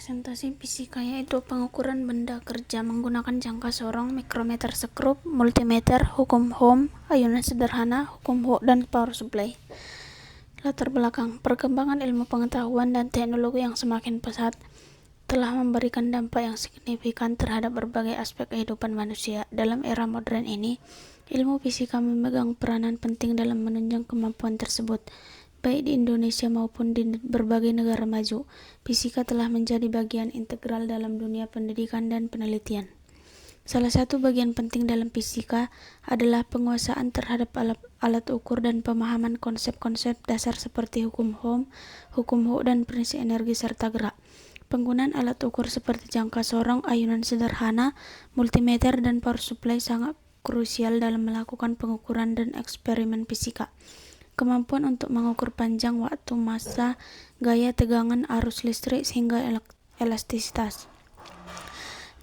Representasi fisika yaitu pengukuran benda kerja menggunakan jangka sorong, mikrometer sekrup, multimeter, hukum Ohm, ayunan sederhana, hukum Hooke, dan power supply. Latar belakang: perkembangan ilmu pengetahuan dan teknologi yang semakin pesat telah memberikan dampak yang signifikan terhadap berbagai aspek kehidupan manusia. Dalam era modern ini, ilmu fisika memegang peranan penting dalam menunjang kemampuan tersebut. Baik di Indonesia maupun di berbagai negara maju, fisika telah menjadi bagian integral dalam dunia pendidikan dan penelitian. Salah satu bagian penting dalam fisika adalah penguasaan terhadap alat ukur dan pemahaman konsep-konsep dasar seperti hukum Ohm, hukum Hooke, dan prinsip energi serta gerak. Penggunaan alat ukur seperti jangka sorong, ayunan sederhana, multimeter, dan power supply sangat krusial dalam melakukan pengukuran dan eksperimen fisika. Kemampuan untuk mengukur panjang waktu, massa, gaya tegangan, arus listrik, hingga elastisitas.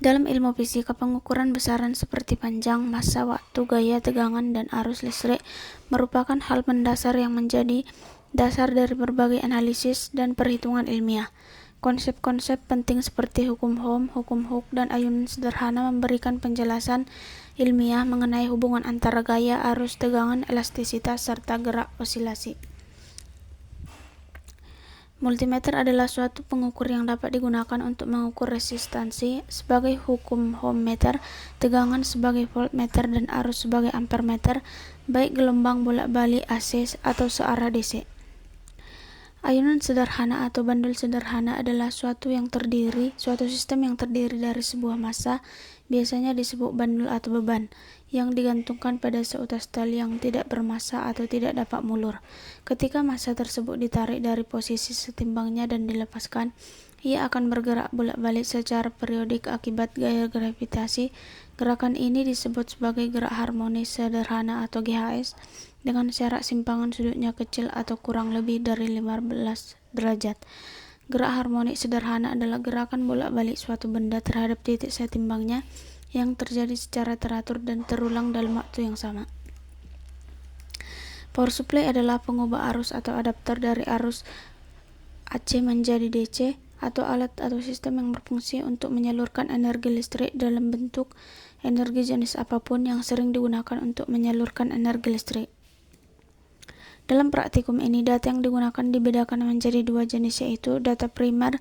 Dalam ilmu fisika, pengukuran besaran seperti panjang, massa, waktu, gaya tegangan, dan arus listrik merupakan hal mendasar yang menjadi dasar dari berbagai analisis dan perhitungan ilmiah. Konsep-konsep penting seperti hukum Ohm, hukum Hooke, dan ayunan sederhana memberikan penjelasan ilmiah mengenai hubungan antara gaya, arus, tegangan, elastisitas, serta gerak osilasi. Multimeter adalah suatu pengukur yang dapat digunakan untuk mengukur resistansi sebagai hukum Ohm meter, tegangan sebagai voltmeter, dan arus sebagai ampermeter, baik gelombang bolak-balik AC atau searah DC. Ayunan sederhana atau bandul sederhana adalah suatu sistem yang terdiri dari sebuah massa, biasanya disebut bandul atau beban, yang digantungkan pada seutas tali yang tidak bermassa atau tidak dapat mulur. Ketika massa tersebut ditarik dari posisi setimbangnya dan dilepaskan, ia akan bergerak bolak-balik secara periodik akibat gaya gravitasi. Gerakan ini disebut sebagai gerak harmonis sederhana atau GHS, dengan syarat simpangan sudutnya kecil atau kurang lebih dari 15 derajat. Gerak harmonik sederhana adalah gerakan bolak-balik suatu benda terhadap titik setimbangnya yang terjadi secara teratur dan terulang dalam waktu yang sama. Power supply adalah pengubah arus atau adaptor dari arus AC menjadi DC, atau alat atau sistem yang berfungsi untuk menyalurkan energi listrik dalam bentuk energi jenis apapun yang sering digunakan untuk menyalurkan energi listrik. Dalam praktikum ini, data yang digunakan dibedakan menjadi dua jenis, yaitu data primer,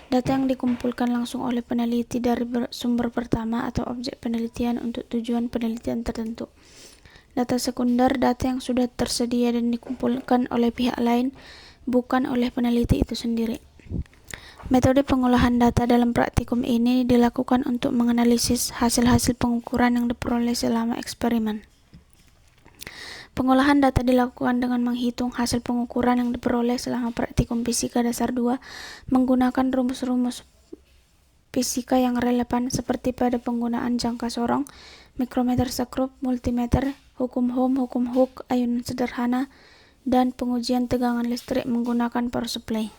data yang dikumpulkan langsung oleh peneliti dari sumber pertama atau objek penelitian untuk tujuan penelitian tertentu. Data sekunder, data yang sudah tersedia dan dikumpulkan oleh pihak lain, bukan oleh peneliti itu sendiri. Metode pengolahan data dalam praktikum ini dilakukan untuk menganalisis hasil-hasil pengukuran yang diperoleh selama eksperimen. Pengolahan data dilakukan dengan menghitung hasil pengukuran yang diperoleh selama praktikum fisika dasar 2 menggunakan rumus-rumus fisika yang relevan seperti pada penggunaan jangka sorong, mikrometer sekrup, multimeter, hukum Ohm, hukum Hooke, ayunan sederhana, dan pengujian tegangan listrik menggunakan power supply.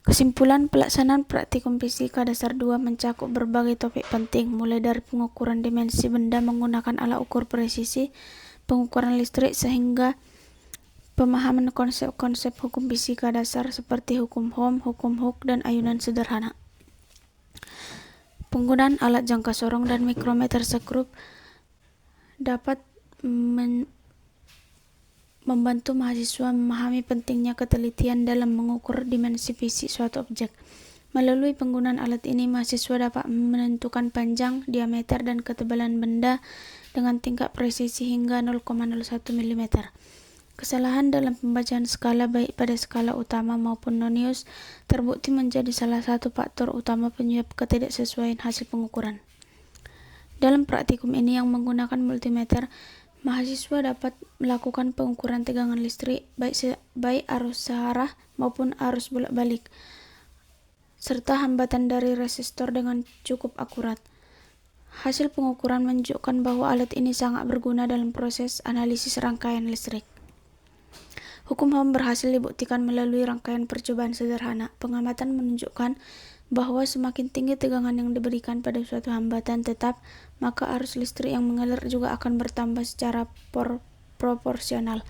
Kesimpulan, pelaksanaan praktikum fisika dasar 2 mencakup berbagai topik penting, mulai dari pengukuran dimensi benda menggunakan alat ukur presisi, pengukuran listrik, sehingga pemahaman konsep-konsep hukum fisika dasar seperti hukum Ohm, hukum Hooke, dan ayunan sederhana. Penggunaan alat jangka sorong dan mikrometer sekrup dapat membantu mahasiswa memahami pentingnya ketelitian dalam mengukur dimensi fisik suatu objek. Melalui penggunaan alat ini, mahasiswa dapat menentukan panjang, diameter, dan ketebalan benda dengan tingkat presisi hingga 0,01 mm. Kesalahan dalam pembacaan skala baik pada skala utama maupun nonius terbukti menjadi salah satu faktor utama penyebab ketidaksesuaian hasil pengukuran. Dalam praktikum ini yang menggunakan multimeter, mahasiswa dapat melakukan pengukuran tegangan listrik baik arus searah maupun arus bolak-balik, serta hambatan dari resistor dengan cukup akurat. Hasil pengukuran menunjukkan bahwa alat ini sangat berguna dalam proses analisis rangkaian listrik. Hukum Ohm berhasil dibuktikan melalui rangkaian percobaan sederhana. Pengamatan menunjukkan bahwa semakin tinggi tegangan yang diberikan pada suatu hambatan tetap, maka arus listrik yang mengalir juga akan bertambah secara proporsional.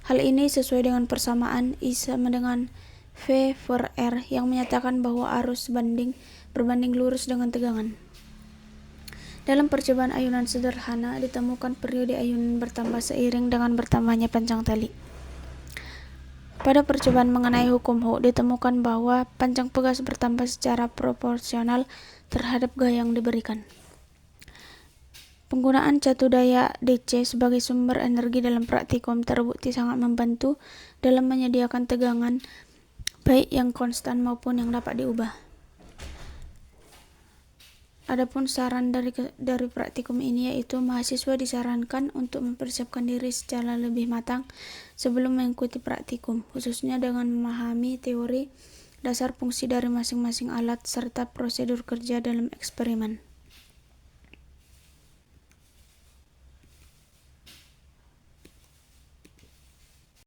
Hal ini sesuai dengan persamaan I sama dengan V for R yang menyatakan bahwa arus berbanding lurus dengan tegangan. Dalam percobaan ayunan sederhana, ditemukan periode ayunan bertambah seiring dengan bertambahnya panjang tali. Pada percobaan mengenai hukum Hooke, ditemukan bahwa panjang pegas bertambah secara proporsional terhadap gaya yang diberikan. Penggunaan catu daya DC sebagai sumber energi dalam praktikum terbukti sangat membantu dalam menyediakan tegangan baik yang konstan maupun yang dapat diubah. Adapun saran dari praktikum ini yaitu mahasiswa disarankan untuk mempersiapkan diri secara lebih matang sebelum mengikuti praktikum, khususnya dengan memahami teori dasar fungsi dari masing-masing alat serta prosedur kerja dalam eksperimen.